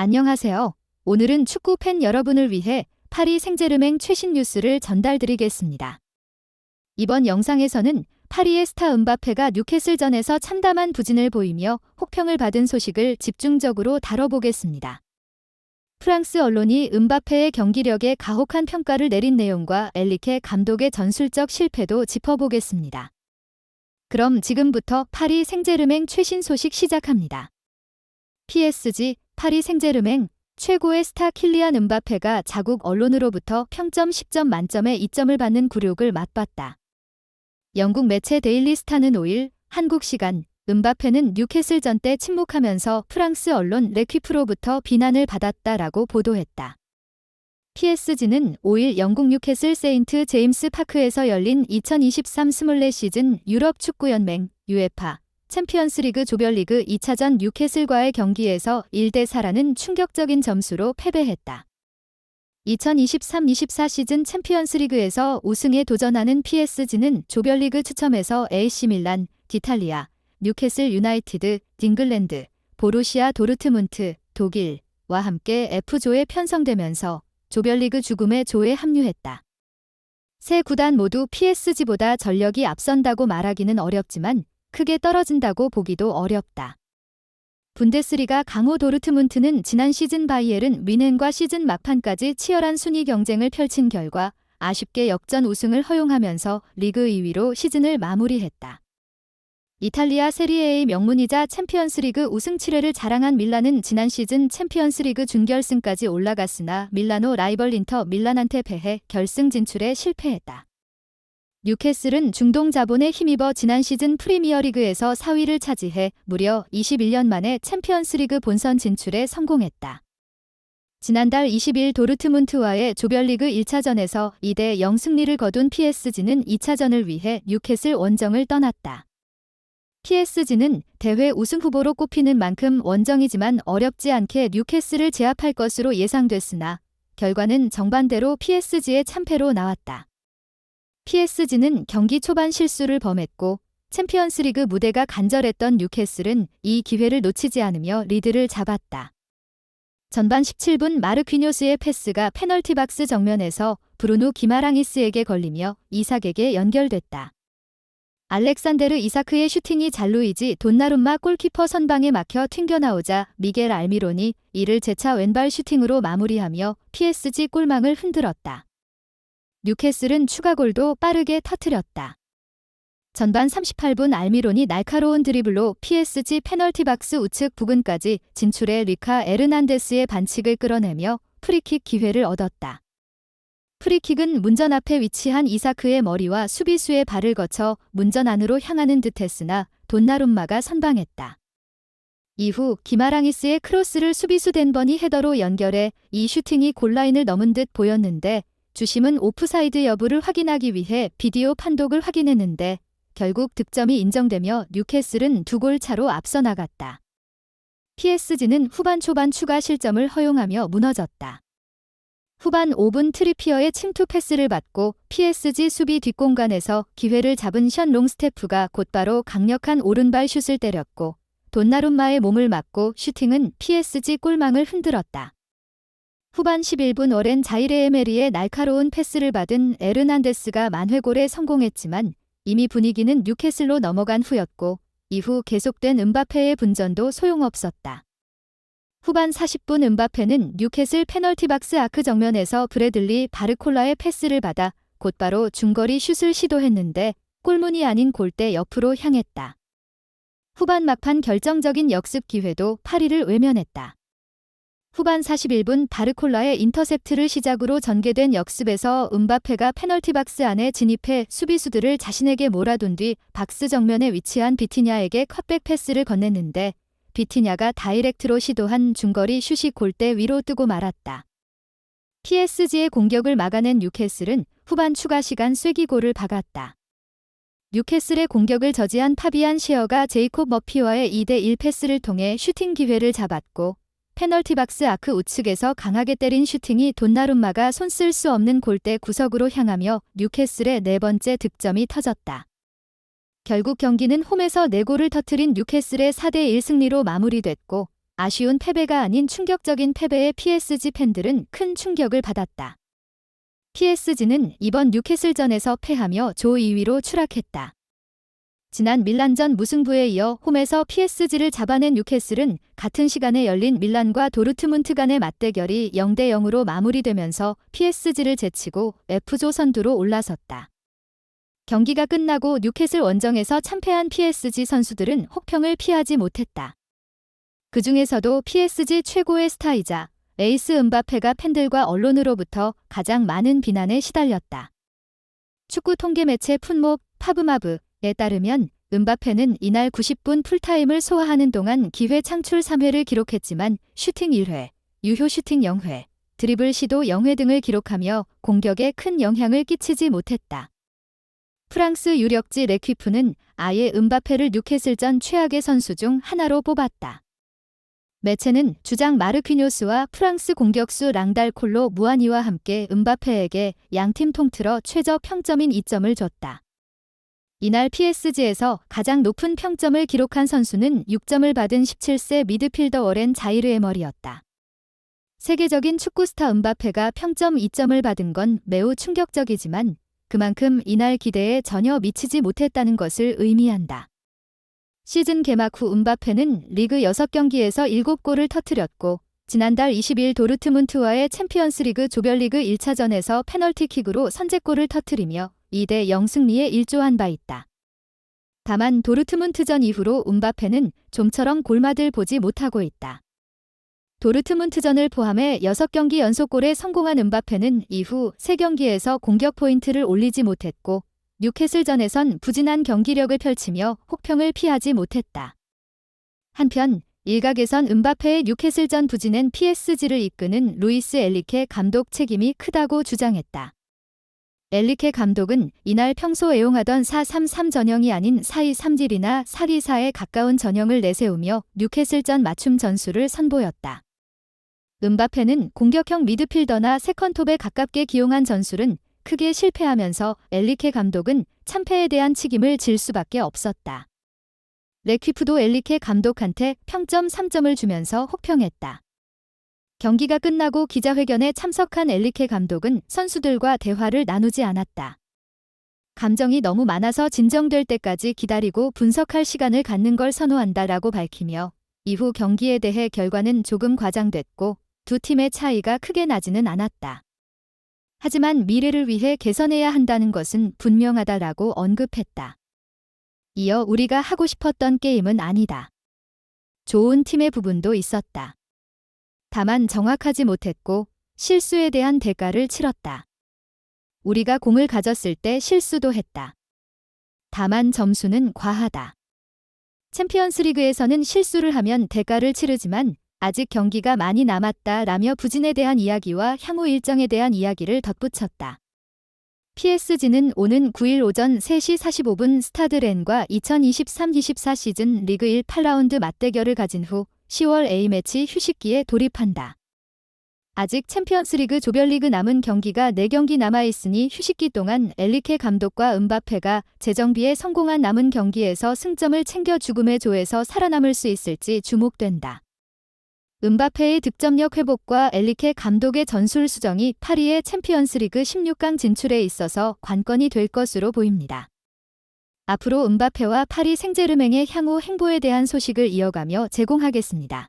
안녕하세요. 오늘은 축구 팬 여러분을 위해 파리 생제르맹 최신 뉴스를 전달드리겠습니다. 이번 영상에서는 파리의 스타 음바페가 뉴캐슬전에서 참담한 부진을 보이며 혹평을 받은 소식을 집중적으로 다뤄보겠습니다. 프랑스 언론이 음바페의 경기력에 가혹한 평가를 내린 내용과 엘리케 감독의 전술적 실패도 짚어보겠습니다. 그럼 지금부터 파리 생제르맹 최신 소식 시작합니다. PSG, 파리 생제르맹, 최고의 스타 킬리안 음바페가 자국 언론으로부터 평점 10점 만점에 2점을 받는 굴욕을 맛봤다. 영국 매체 데일리 스타는 5일 한국 시간 음바페는 뉴캐슬전 때 침묵하면서 프랑스 언론 레퀴프로부터 비난을 받았다라고 보도했다. PSG는 5일 영국 뉴캐슬 세인트 제임스 파크에서 열린 2023-24 시즌 유럽 축구연맹 UEFA 챔피언스리그 조별리그 2차전 뉴캐슬과의 경기에서 1대4라는 충격적인 점수로 패배했다. 2023-24 시즌 챔피언스리그에서 우승에 도전하는 PSG는 조별리그 추첨에서 AC 밀란, 디탈리아, 뉴캐슬 유나이티드, 잉글랜드, 보루시아 도르트문트, 독일과 함께 F조에 편성되면서 조별리그 죽음의 조에 합류했다. 세 구단 모두 PSG보다 전력이 앞선다고 말하기는 어렵지만 크게 떨어진다고 보기도 어렵다. 분데스리가 강호 도르트문트는 지난 시즌 바이에른 뮌헨과 시즌 막판까지 치열한 순위 경쟁을 펼친 결과 아쉽게 역전 우승을 허용하면서 리그 2위로 시즌을 마무리했다. 이탈리아 세리에의 명문이자 챔피언스리그 우승 7회를 자랑한 밀란은 지난 시즌 챔피언스리그 준결승까지 올라갔으나 밀라노 라이벌 인터 밀란한테 패해 결승 진출에 실패했다. 뉴캐슬은 중동 자본에 힘입어 지난 시즌 프리미어리그에서 4위를 차지해 무려 21년 만에 챔피언스리그 본선 진출에 성공했다. 지난달 20일 도르트문트와의 조별리그 1차전에서 2대0 승리를 거둔 PSG는 2차전을 위해 뉴캐슬 원정을 떠났다. PSG는 대회 우승 후보로 꼽히는 만큼 원정이지만 어렵지 않게 뉴캐슬을 제압할 것으로 예상됐으나 결과는 정반대로 PSG의 참패로 나왔다. PSG는 경기 초반 실수를 범했고 챔피언스리그 무대가 간절했던 뉴캐슬은 이 기회를 놓치지 않으며 리드를 잡았다. 전반 17분 마르퀴뇨스의 패스가 페널티 박스 정면에서 브루누 기마랑이스에게 걸리며 이삭에게 연결됐다. 알렉산데르 이사크의 슈팅이 잘루이지 돈나룸마 골키퍼 선방에 막혀 튕겨나오자 미겔 알미론이 이를 재차 왼발 슈팅으로 마무리하며 PSG 골망을 흔들었다. 뉴캐슬은 추가골도 빠르게 터뜨렸다. 전반 38분 알미론이 날카로운 드리블로 PSG 페널티 박스 우측 부근까지 진출해 리카 에르난데스의 반칙을 끌어내며 프리킥 기회를 얻었다. 프리킥은 문전 앞에 위치한 이사크의 머리와 수비수의 발을 거쳐 문전 안으로 향하는 듯했으나 돈나룸마가 선방했다. 이후 기마랑이스의 크로스를 수비수 덴번이 헤더로 연결해 이 슈팅이 골라인을 넘은 듯 보였는데 주심은 오프사이드 여부를 확인하기 위해 비디오 판독을 확인했는데 결국 득점이 인정되며 뉴캐슬은 2골 차로 앞서 나갔다. PSG는 후반 초반 추가 실점을 허용하며 무너졌다. 후반 5분 트리피어의 침투 패스를 받고 PSG 수비 뒷공간에서 기회를 잡은 션 롱스테프가 곧바로 강력한 오른발 슛을 때렸고 돈나룸마의 몸을 맞고 슈팅은 PSG 골망을 흔들었다. 후반 11분 오렌 자이레 에메리의 날카로운 패스를 받은 에르난데스가 만회골에 성공했지만 이미 분위기는 뉴캐슬로 넘어간 후였고 이후 계속된 음바페의 분전도 소용없었다. 후반 40분 음바페는 뉴캐슬 페널티 박스 아크 정면에서 브래들리 바르콜라의 패스를 받아 곧바로 중거리 슛을 시도했는데 골문이 아닌 골대 옆으로 향했다. 후반 막판 결정적인 역습 기회도 파리를 외면했다. 후반 41분 바르콜라의 인터셉트를 시작으로 전개된 역습에서 음바페가 페널티 박스 안에 진입해 수비수들을 자신에게 몰아둔 뒤 박스 정면에 위치한 비티냐에게 컷백 패스를 건넸는데 비티냐가 다이렉트로 시도한 중거리 슛이 골대 위로 뜨고 말았다. PSG의 공격을 막아낸 뉴캐슬은 후반 추가 시간 쐐기골을 박았다. 뉴캐슬의 공격을 저지한 파비안 시어가 제이콥 머피와의 2대1 패스를 통해 슈팅 기회를 잡았고 페널티 박스 아크 우측에서 강하게 때린 슈팅이 돈나룸마가 손 쓸 수 없는 골대 구석으로 향하며 뉴캐슬의 네 번째 득점이 터졌다. 결국 경기는 홈에서 4골을 터뜨린 뉴캐슬의 4대1 승리로 마무리됐고 아쉬운 패배가 아닌 충격적인 패배에 PSG 팬들은 큰 충격을 받았다. PSG는 이번 뉴캐슬전에서 패하며 조 2위로 추락했다. 지난 밀란전 무승부에 이어 홈에서 PSG를 잡아낸 뉴캐슬은 같은 시간에 열린 밀란과 도르트문트 간의 맞대결이 0대 0으로 마무리되면서 PSG를 제치고 F조 선두로 올라섰다. 경기가 끝나고 뉴캐슬 원정에서 참패한 PSG 선수들은 혹평을 피하지 못했다. 그 중에서도 PSG 최고의 스타이자 에이스 음바페가 팬들과 언론으로부터 가장 많은 비난에 시달렸다. 축구 통계 매체 풋몹 파브마브에 따르면 음바페는 이날 90분 풀타임을 소화하는 동안 기회 창출 3회를 기록했지만 슈팅 1회, 유효 슈팅 0회, 드리블 시도 0회 등을 기록하며 공격에 큰 영향을 끼치지 못했다. 프랑스 유력지 레퀴프는 아예 음바페를 뉴캐슬전 최악의 선수 중 하나로 뽑았다. 매체는 주장 마르퀴뇨스와 프랑스 공격수 랑달콜로 무아니와 함께 음바페에게 양팀 통틀어 최저 평점인 2점을 줬다. 이날 PSG에서 가장 높은 평점을 기록한 선수는 6점을 받은 17세 미드필더 워렌 자이르 에머리였다. 세계적인 축구 스타 음바페가 평점 2점을 받은 건 매우 충격적이지만 그만큼 이날 기대에 전혀 미치지 못했다는 것을 의미한다. 시즌 개막 후 음바페는 리그 6경기에서 7골을 터뜨렸고 지난달 20일 도르트문트와의 챔피언스리그 조별리그 1차전에서 페널티킥으로 선제골을 터뜨리며 2대 0 승리에 일조한 바 있다. 다만 도르트문트전 이후로 음바페는 좀처럼 골맛을 보지 못하고 있다. 도르트문트전을 포함해 6경기 연속골에 성공한 음바페는 이후 3경기에서 공격 포인트를 올리지 못했고 뉴캐슬전에선 부진한 경기력을 펼치며 혹평을 피하지 못했다. 한편 일각에선 음바페의 뉴캐슬전 부진엔 PSG를 이끄는 루이스 엘리케 감독 책임이 크다고 주장했다. 엘리케 감독은 이날 평소 애용하던 4-3-3 전형이 아닌 4-2-3-1이나 4-2-4에 가까운 전형을 내세우며 뉴캐슬전 맞춤 전술을 선보였다. 음바페는 공격형 미드필더나 세컨톱에 가깝게 기용한 전술은 크게 실패하면서 엘리케 감독은 참패에 대한 책임을 질 수밖에 없었다. 레퀴프도 엘리케 감독한테 평점 3점을 주면서 혹평했다. 경기가 끝나고 기자회견에 참석한 엘리케 감독은 선수들과 대화를 나누지 않았다. 감정이 너무 많아서 진정될 때까지 기다리고 분석할 시간을 갖는 걸 선호한다라고 밝히며 이후 경기에 대해 결과는 조금 과장됐고 두 팀의 차이가 크게 나지는 않았다. 하지만 미래를 위해 개선해야 한다는 것은 분명하다라고 언급했다. 이어 우리가 하고 싶었던 게임은 아니다. 좋은 팀의 부분도 있었다. 다만 정확하지 못했고 실수에 대한 대가를 치렀다. 우리가 공을 가졌을 때 실수도 했다. 다만 점수는 과하다. 챔피언스리그에서는 실수를 하면 대가를 치르지만 아직 경기가 많이 남았다라며 부진에 대한 이야기와 향후 일정에 대한 이야기를 덧붙였다. PSG는 오는 9일 오전 3시 45분 스타드 렌과 2023-24 시즌 리그 1 8라운드 맞대결을 가진 후 10월 A매치 휴식기에 돌입한다. 아직 챔피언스리그 조별리그 남은 경기가 4경기 남아있으니 휴식기 동안 엘리케 감독과 음바페가 재정비에 성공한 남은 경기에서 승점을 챙겨 죽음의 조에서 살아남을 수 있을지 주목된다. 음바페의 득점력 회복과 엘리케 감독의 전술 수정이 파리의 챔피언스리그 16강 진출에 있어서 관건이 될 것으로 보입니다. 앞으로 음바페와 파리 생제르맹의 향후 행보에 대한 소식을 이어가며 제공하겠습니다.